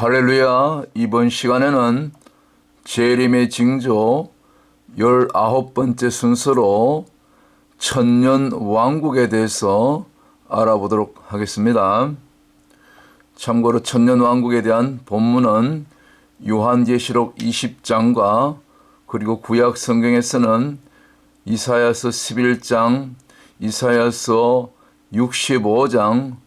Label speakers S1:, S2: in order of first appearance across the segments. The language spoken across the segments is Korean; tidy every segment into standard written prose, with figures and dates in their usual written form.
S1: 할렐루야. 이번 시간에는 재림의 징조 19번째 순서로 천년 왕국에 대해서 알아보도록 하겠습니다. 참고로 천년 왕국에 대한 본문은 요한계시록 20장과 그리고 구약 성경에서는 이사야서 11장, 이사야서 65장,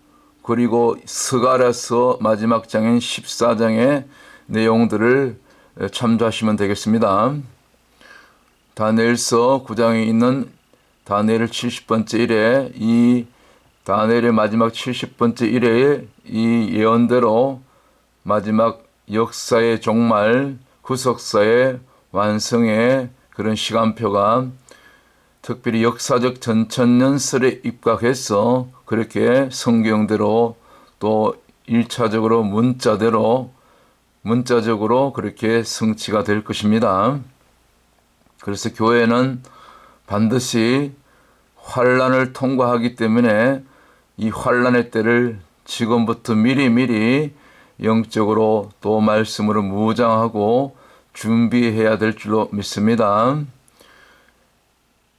S1: 그리고 스가랴서 마지막 장인 14장의 내용들을 참조하시면 되겠습니다. 다니엘서 9장에 있는 다니엘 70번째 일에 이 다니엘의 마지막 70번째 일에 이 예언대로 마지막 역사의 종말, 구속사의 완성의 그런 시간표가 특별히 역사적 전천년설에 입각해서 그렇게 성경대로 또 1차적으로 문자적으로 그렇게 성취가 될 것입니다. 그래서 교회는 반드시 환란을 통과하기 때문에 이 환란의 때를 지금부터 미리 영적으로 또 말씀으로 무장하고 준비해야 될 줄로 믿습니다.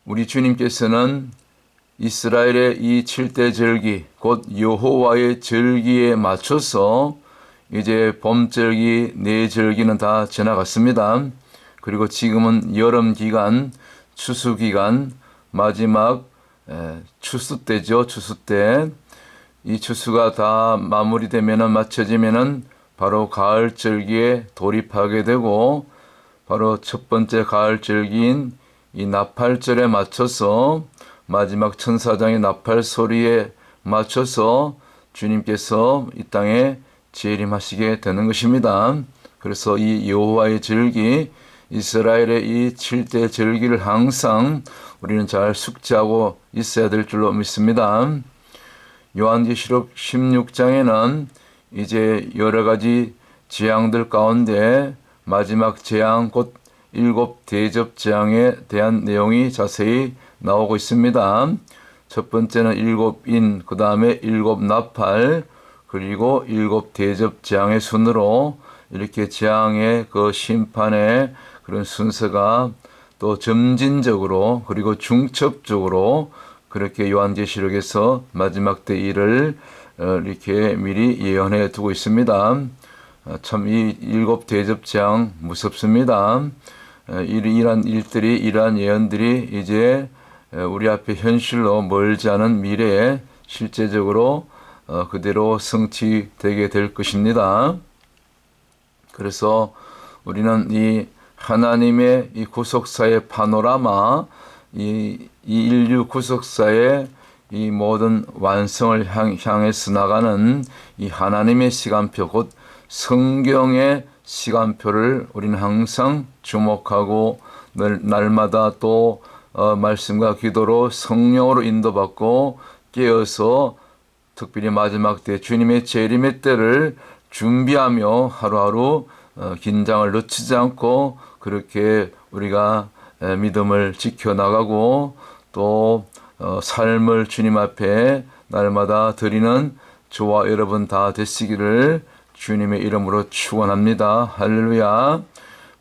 S1: 우리 주님께서는 이스라엘의 이 7대 절기, 곧 여호와의 절기에 맞춰서 이제 봄절기, 내절기는 다 지나갔습니다. 그리고 지금은 여름기간, 추수기간, 마지막 추수 때죠. 추수 때. 이 추수가 다 마무리되면 맞춰지면은 바로 가을절기에 돌입하게 되고 바로 첫 번째 가을절기인 이 나팔절에 맞춰서 마지막 천사장의 나팔 소리에 맞춰서 주님께서 이 땅에 재림하시게 되는 것입니다. 그래서 이 여호와의 절기, 이스라엘의 이 7대 절기를 항상 우리는 잘 숙지하고 있어야 될 줄로 믿습니다. 요한계시록 16장에는 이제 여러 가지 재앙들 가운데 마지막 재앙 곧 7 대접 재앙에 대한 내용이 자세히 나오고 있습니다. 첫 번째는 7인, 그 다음에 7 나팔, 그리고 7 대접 재앙의 순으로 이렇게 재앙의 그 심판의 그런 순서가 또 점진적으로 그리고 중첩적으로 그렇게 요한계시록에서 마지막 때 일을 이렇게 미리 예언해 두고 있습니다. 참 이 7 대접 재앙 무섭습니다. 이러한 일들이, 이러한 예언들이 이제 우리 앞에 현실로 멀지 않은 미래에 실제적으로 그대로 성취되게 될 것입니다. 그래서 우리는 이 하나님의 이 구속사의 파노라마, 이 인류 구속사의 이 모든 완성을 향해서 나가는 이 하나님의 시간표, 곧 성경의 시간표를 우리는 항상 주목하고 날마다 또 말씀과 기도로 성령으로 인도받고 깨어서 특별히 마지막 때 주님의 재림의 때를 준비하며 하루하루 긴장을 늦추지 않고 그렇게 우리가 믿음을 지켜나가고 또 삶을 주님 앞에 날마다 드리는 저와 여러분 다 되시기를 주님의 이름으로 축원합니다. 할렐루야.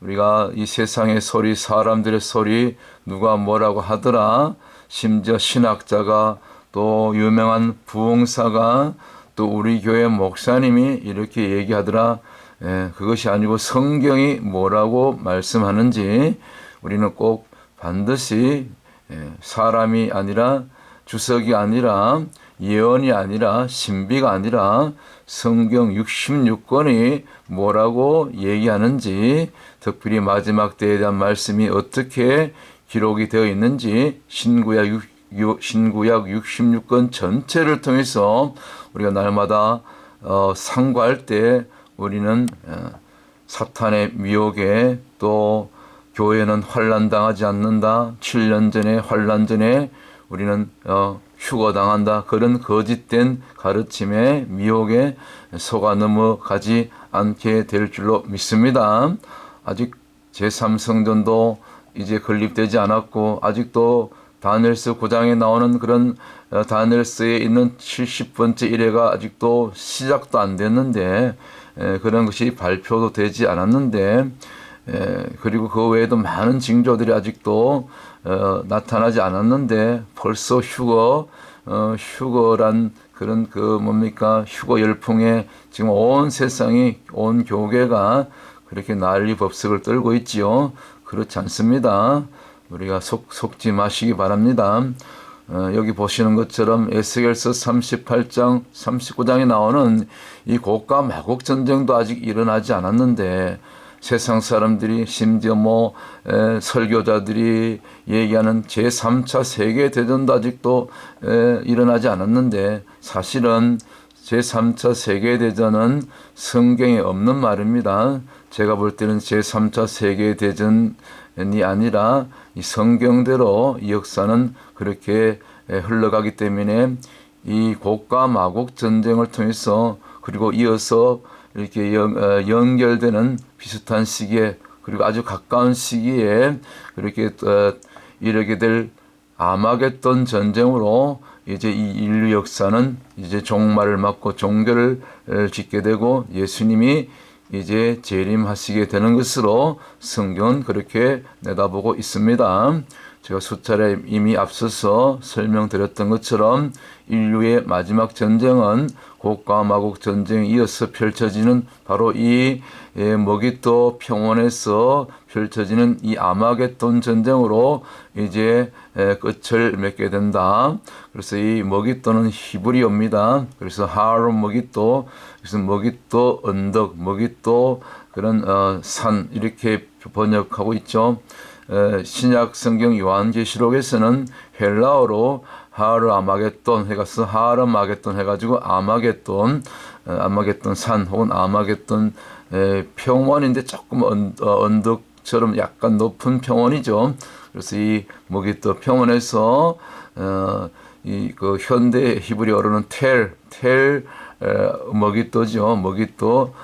S1: 우리가 이 세상의 소리, 사람들의 소리, 누가 뭐라고 하더라, 심지어 신학자가 또 유명한 부흥사가 또 우리 교회 목사님이 이렇게 얘기하더라, 그것이 아니고 성경이 뭐라고 말씀하는지 우리는 꼭 반드시 사람이 아니라 주석이 아니라 예언이 아니라 신비가 아니라 성경 66권이 뭐라고 얘기하는지, 특별히 마지막 때에 대한 말씀이 어떻게 기록이 되어 있는지 신구약 66권 전체를 통해서 우리가 날마다 상고할 때 우리는 사탄의 미혹에 또 교회는 환난당하지 않는다, 7년 전에 환난 전에 우리는 휴거당한다, 그런 거짓된 가르침에 미혹에 속아 넘어가지 않게 될 줄로 믿습니다. 아직 제3성전도 이제 건립되지 않았고 아직도 다니엘서 9장에 나오는 그런 다니엘서에 있는 70번째 일회가 아직도 시작도 안 됐는데 그런 것이 발표도 되지 않았는데 그리고 그 외에도 많은 징조들이 아직도 나타나지 않았는데 벌써 휴거란 그런 휴거 열풍에 지금 온 세상이 온 교계가 그렇게 난리법석을 떨고 있지요. 그렇지 않습니다. 우리가 속지 마시기 바랍니다. 여기 보시는 것처럼 에스겔서 38장 39장에 나오는 이 고가 마곡 전쟁도 아직 일어나지 않았는데 세상 사람들이 심지어 설교자들이 얘기하는 제3차 세계대전도 아직도 일어나지 않았는데 사실은 제3차 세계대전은 성경에 없는 말입니다. 제가 볼 때는 제3차 세계대전이 아니라 이 성경대로 이 역사는 그렇게 흘러가기 때문에 이 곡과 마곡 전쟁을 통해서 그리고 이어서 이렇게 연결되는 비슷한 시기에 그리고 아주 가까운 시기에 그렇게 이르게 될 아마겟돈 전쟁으로 이제 이 인류 역사는 이제 종말을 맞고 종결을 짓게 되고 예수님이 이제 재림하시게 되는 것으로 성경은 그렇게 내다보고 있습니다. 제가 수차례 이미 앞서서 설명드렸던 것처럼 인류의 마지막 전쟁은 곡과 마곡 전쟁에 이어서 펼쳐지는 바로 이 머깃도 평원에서 펼쳐지는 이 아마겟돈 전쟁으로 이제 끝을 맺게 된다. 그래서 이 머깃도는 히브리어입니다. 그래서 하름 머깃도, 그래서 머깃도 언덕, 머깃도 그런 산 이렇게 번역하고 있죠. 신약 성경 요한계시록에서는 헬라어로 하르 아마겟돈 해가서 하르 마겟돈 해가지고 아마겟돈 산 혹은 아마겟돈 평원인데 조금 언덕처럼 약간 높은 평원이죠. 그래서 이 머깃도 평원에서 그 현대 히브리어로는 텔 머깃도죠. 머깃도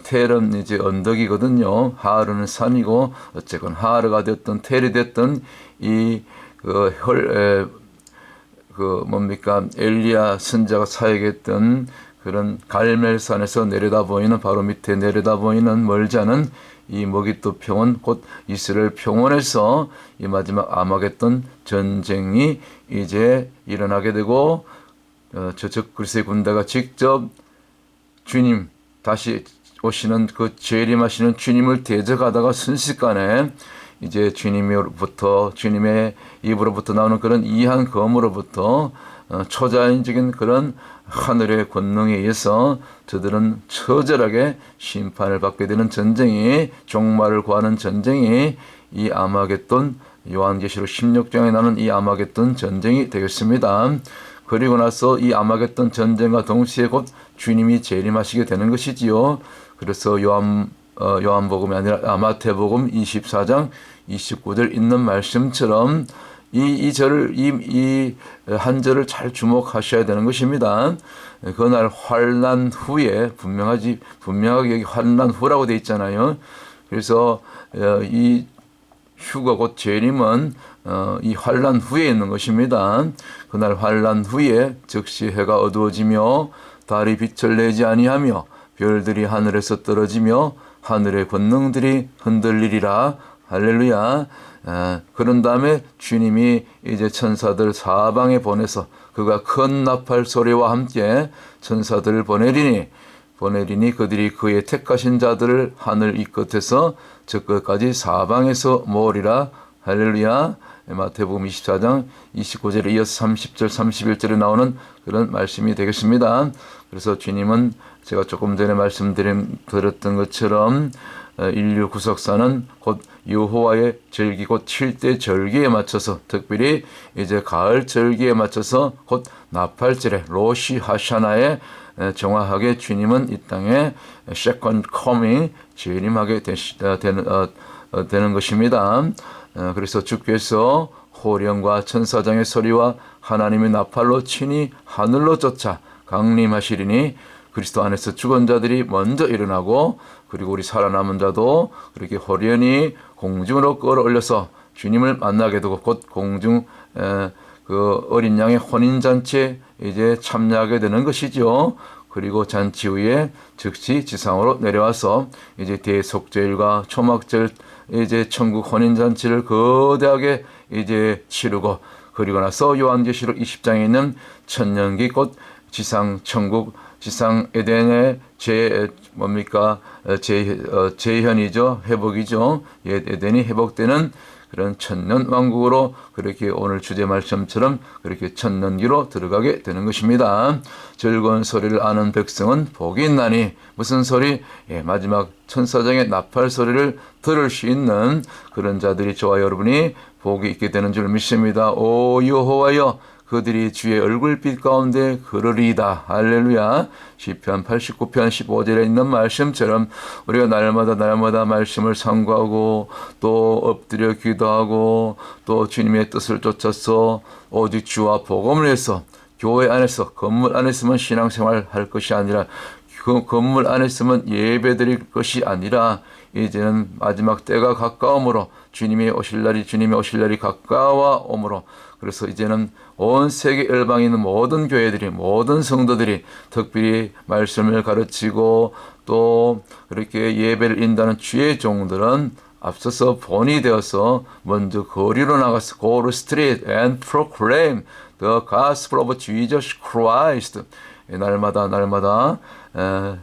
S1: 텔은 이제 언덕이거든요. 하르는 산이고 어쨌건 하르가 됐든 텔이 됐든 엘리야 선자가 사역했던 그런 갈멜산에서 내려다 보이는 바로 밑에 내려다 보이는 멀지 않은 이 머깃도 평원 곧 이스라엘 평원에서 이 마지막 아마겟돈 전쟁이 이제 일어나게 되고 저쪽 그리스의 군대가 직접 주님 다시 오시는 그 재림하시는 주님을 대적하다가 순식간에 이제 주님의 입으로부터 나오는 그런 이한 검으로부터 초자연적인 그런 하늘의 권능에 의해서 저들은 처절하게 심판을 받게 되는 전쟁이 종말을 구하는 전쟁이 이 아마겟돈 요한계시록 16장에 나오는 이 아마겟돈 전쟁이 되겠습니다. 그리고 나서 이 아마겟돈 전쟁과 동시에 곧 주님이 재림하시게 되는 것이지요. 그래서 요한복음이 아니라 마태복음 24장 29절 있는 말씀처럼 이 한 절을 잘 주목하셔야 되는 것입니다. 그날 환난 후에 분명하게 여기 환난 후라고 되어 있잖아요. 그래서 이 휴거 곧 재림은 이 환난 후에 있는 것입니다. 그날 환난 후에 즉시 해가 어두워지며 달이 빛을 내지 아니하며 별들이 하늘에서 떨어지며 하늘의 권능들이 흔들리리라. 할렐루야. 그런 다음에 주님이 이제 천사들 사방에 보내서 그가 큰 나팔 소리와 함께 천사들을 보내리니 그들이 그의 택하신 자들을 하늘 이 끝에서 저 끝까지 사방에서 모으리라. 할렐루야. 마태복음 24장 29절에 이어서 30절 31절에 나오는 그런 말씀이 되겠습니다. 그래서 주님은 제가 조금 전에 말씀드렸던 것처럼 인류 구속사는 곧 여호와의 절기 곧 7대 절기에 맞춰서 특별히 이제 가을 절기에 맞춰서 곧 나팔절에 로시 하샤나에 정확하게 주님은 이 땅에 second coming 재림하게 되는 것입니다. 그래서 주께서 호령과 천사장의 소리와 하나님의 나팔로 친히 하늘로 쫓아 강림하시리니 그리스도 안에서 죽은 자들이 먼저 일어나고 그리고 우리 살아남은 자도 그렇게 호련히 공중으로 끌어올려서 주님을 만나게 되고 곧 공중 그 어린 양의 혼인잔치에 이제 참여하게 되는 것이죠. 그리고 잔치 후에 즉시 지상으로 내려와서 이제 대속죄일과 초막절 이제 천국 혼인잔치를 거대하게 이제 치르고, 그리고 나서 요한계시록 20장에 있는 천년기 곧 지상 천국 지상 에덴의 재현이죠. 회복이죠. 옛 에덴이 회복되는 그런 천년 왕국으로 그렇게 오늘 주제 말씀처럼 그렇게 천년기로 들어가게 되는 것입니다. 즐거운 소리를 아는 백성은 복이 있나니, 무슨 소리? 마지막 천사장의 나팔 소리를 들을 수 있는 그런 자들이 저와 여러분이 복이 있게 되는 줄 믿습니다. 오 여호와여, 그들이 주의 얼굴빛 가운데 그러리이다. 할렐루야. 시편 89편 15절에 있는 말씀처럼 우리가 날마다 말씀을 상고하고 또 엎드려 기도하고 또 주님의 뜻을 쫓아서 오직 주와 복음을 위해서 교회 안에서, 건물 안에서만 신앙생활 할 것이 아니라, 그 건물 안에서만 예배 드릴 것이 아니라, 이제는 마지막 때가 가까움으로 주님이 오실 날이 가까워오므로, 그래서 이제는 온 세계 열방에 있는 모든 교회들이, 모든 성도들이 특별히 말씀을 가르치고 또 그렇게 예배를 인도하는 주의 종들은 앞서서 본이 되어서 먼저 거리로 나가서 go to street and proclaim the gospel of Jesus Christ, 날마다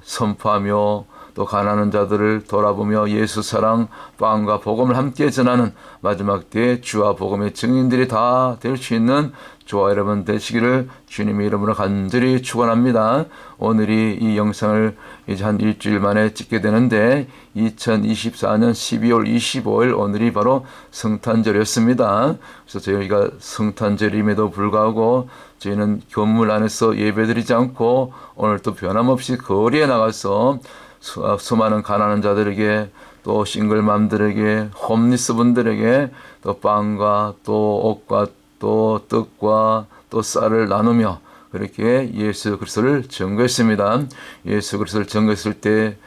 S1: 선포하며 또 가난한 자들을 돌아보며 예수 사랑, 빵과 복음을 함께 전하는 마지막 때 주와 복음의 증인들이 다 될 수 있는 저와 여러분 되시기를 주님의 이름으로 간절히 축원합니다. 오늘이 이 영상을 이제 한 일주일 만에 찍게 되는데 2024년 12월 25일 오늘이 바로 성탄절이었습니다. 그래서 저희가 성탄절임에도 불구하고 저희는 건물 안에서 예배드리지 않고 오늘 또 변함없이 거리에 나가서 수많은 가난한 자들에게, 또 싱글맘들에게, 홈리스 분들에게 또 빵과 또 옷과 또 떡과 또 쌀을 나누며 그렇게 예수 그리스도를 증거했습니다. 예수 그리스도를 증거했을 때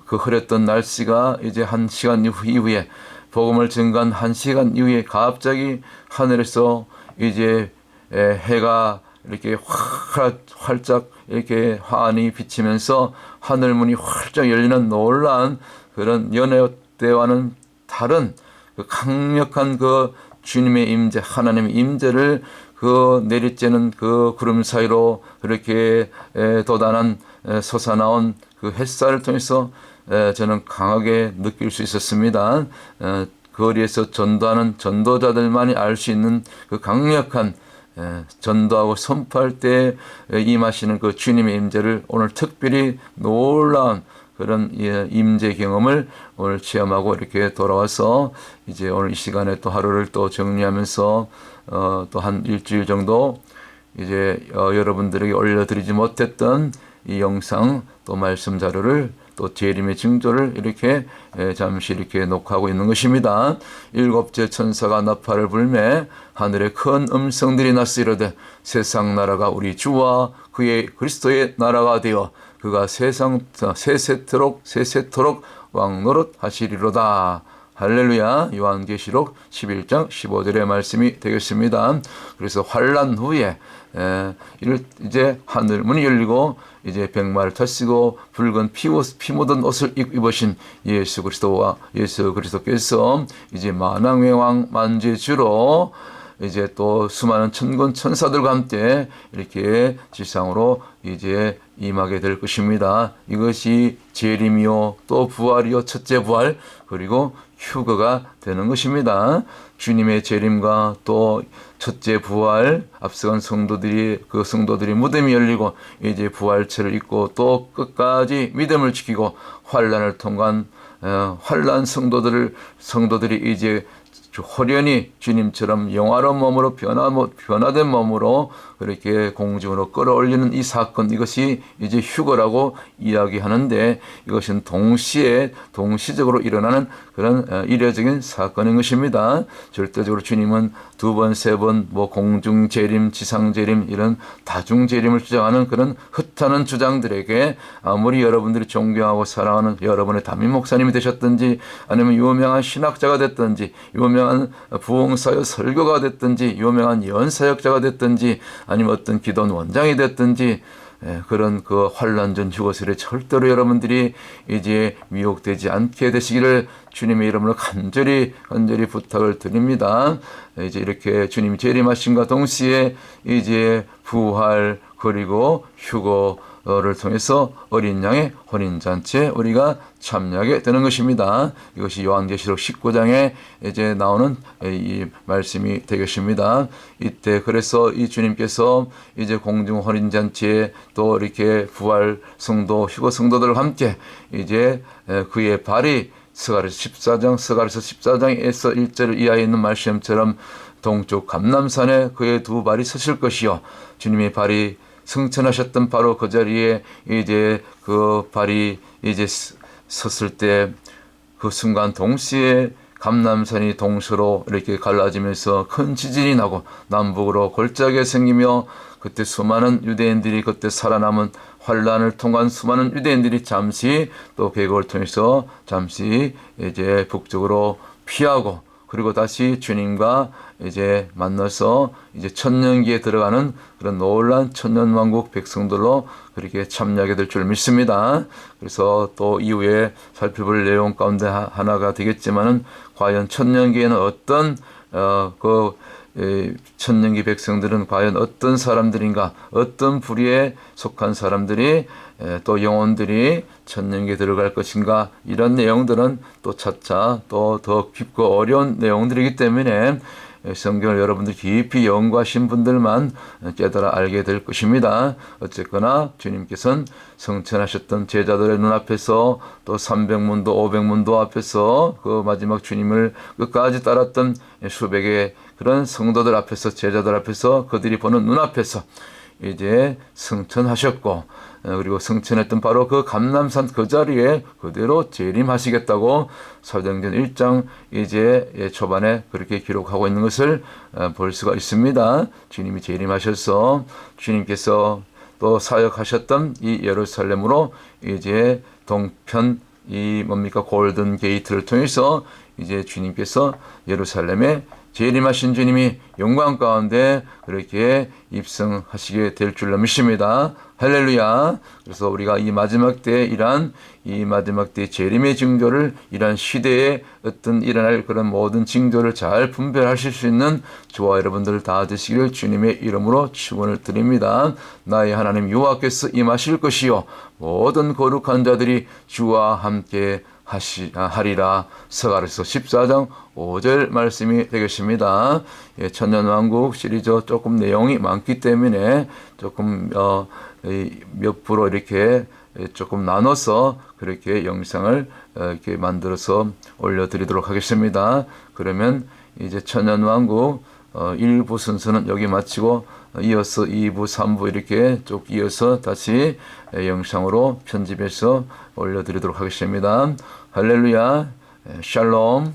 S1: 그 흐렸던 날씨가 이제 1시간 이후에, 복음을 증거한 1시간 이후에 갑자기 하늘에서 이제 해가 이렇게 활짝 이렇게 환히 비치면서 하늘문이 활짝 열리는 놀라운 그런 연애 때와는 다른 그 강력한 그 주님의 임재, 하나님의 임재를 그 내리쬐는 그 구름 사이로 그렇게 돋아난 솟아나온 그 햇살을 통해서 저는 강하게 느낄 수 있었습니다. 거리에서 전도하는 전도자들만이 알 수 있는 그 강력한 전도하고 선포할 때 임하시는 그 주님의 임재를 오늘 특별히 놀라운 그런 임재 경험을 오늘 체험하고 이렇게 돌아와서 이제 오늘 이 시간에 또 하루를 또 정리하면서 또 한 일주일 정도 이제 여러분들에게 올려드리지 못했던 이 영상 또 말씀 자료를 또 재림의 징조를 이렇게 잠시 이렇게 녹화하고 있는 것입니다. 일곱째 천사가 나팔을 불매 하늘에 큰 음성들이 났으 이르되 세상 나라가 우리 주와 그의 그리스도의 나라가 되어 그가 세세토록 왕노릇 하시리로다. 할렐루야. 요한계시록 11장 15절의 말씀이 되겠습니다. 그래서 환란 후에 이제 하늘 문이 열리고 이제 백마를 타시고 붉은 피 묻은 옷을 입으신 예수 그리스도께서 이제 만왕의 왕 만주주로 이제 또 수많은 천군 천사들과 함께 이렇게 지상으로 이제 임하게 될 것입니다. 이것이 재림이요 또 부활이요 첫째 부활 그리고 휴거가 되는 것입니다. 주님의 재림과 또 첫째 부활, 앞서간 성도들이 무덤이 열리고 이제 부활체를 입고 또 끝까지 믿음을 지키고 환란을 통과한 환란 성도들이 이제 호련히 주님처럼 영화로운 몸으로 변화된 몸으로 그렇게 공중으로 끌어올리는 이 사건, 이것이 이제 휴거라고 이야기하는데 이것은 동시적으로 일어나는 그런 이례적인 사건인 것입니다. 절대적으로 주님은 두 번, 세 번 공중 재림, 지상 재림 이런 다중 재림을 주장하는 그런 흩하는 주장들에게 아무리 여러분들이 존경하고 사랑하는 여러분의 담임 목사님이 되셨든지 아니면 유명한 신학자가 됐든지 유명한 유명한 부흥사역 설교가 됐든지 유명한 연사역자가 됐든지 아니면 어떤 기도원 원장이 됐든지 그런 그 환란전 휴거설에 절대로 여러분들이 이제 미혹되지 않게 되시기를 주님의 이름으로 간절히 부탁을 드립니다. 이제 이렇게 주님이 재림하심과 동시에 이제 부활 그리고 휴거를 통해서 어린 양의 혼인잔치에 우리가 참여하게 되는 것입니다. 이것이 요한계시록 19장에 이제 나오는 이 말씀이 되겠습니다. 이때 그래서 이 주님께서 이제 공중 혼인잔치에 또 이렇게 부활 성도, 휴거 성도들과 함께 이제 그의 발이 스가랴서 14장에서 1절 이하에 있는 말씀처럼 동쪽 감람산에 그의 두 발이 서실 것이요 주님의 발이 승천하셨던 바로 그 자리에 이제 그 발이 이제 섰을 때 그 순간 동시에 감람산이 동서로 이렇게 갈라지면서 큰 지진이 나고 남북으로 골짜기가 생기며 그때 수많은 유대인들이 그때 살아남은 환란을 통한 수많은 유대인들이 잠시 또 계곡을 통해서 잠시 이제 북쪽으로 피하고 그리고 다시 주님과 이제 만나서 이제 천년기에 들어가는 그런 놀란 천년왕국 백성들로 그렇게 참여하게 될 줄 믿습니다. 그래서 또 이후에 살펴볼 내용 가운데 하나가 되겠지만은 과연 천년기에는 어떤 천년기 백성들은 과연 어떤 사람들인가, 어떤 부류에 속한 사람들이 또 영혼들이 천년기에 들어갈 것인가, 이런 내용들은 또 차차 또 더 깊고 어려운 내용들이기 때문에 성경을 여러분들 깊이 연구하신 분들만 깨달아 알게 될 것입니다. 어쨌거나 주님께서는 성천하셨던 제자들의 눈앞에서 또 300문도 500문도 앞에서 그 마지막 주님을 끝까지 따랐던 수백의 그런 성도들 앞에서 제자들 앞에서 그들이 보는 눈앞에서 이제 승천하셨고 그리고 승천했던 바로 그 감람산 그 자리에 그대로 재림하시겠다고 사도행전 1장 이제 초반에 그렇게 기록하고 있는 것을 볼 수가 있습니다. 주님이 재림하셔서 주님께서 또 사역하셨던 이 예루살렘으로 이제 동편 이 뭡니까 골든 게이트를 통해서 이제 주님께서 예루살렘에 재림하신 주님이 영광 가운데 그렇게 입성하시게 될 줄로 믿습니다. 할렐루야. 그래서 우리가 이 마지막 때에 이 마지막 때의 재림의 징조를 이러한 시대에 어떤 일어날 그런 모든 징조를 잘 분별하실 수 있는 저와 여러분들 다 되시기를 주님의 이름으로 축원을 드립니다. 나의 하나님 여호와께서 임하실 것이요 모든 거룩한 자들이 주와 함께 하리라. 스가랴서 14장 5절 말씀이 되겠습니다. 천년왕국 시리즈 조금 내용이 많기 때문에 조금 몇 프로 이렇게 조금 나눠서 그렇게 영상을 이렇게 만들어서 올려드리도록 하겠습니다. 그러면 이제 천년왕국 1부 순서는 여기 마치고 이어서 2부, 3부 이렇게 쭉 이어서 다시 영상으로 편집해서 올려드리도록 하겠습니다. 할렐루야, 샬롬.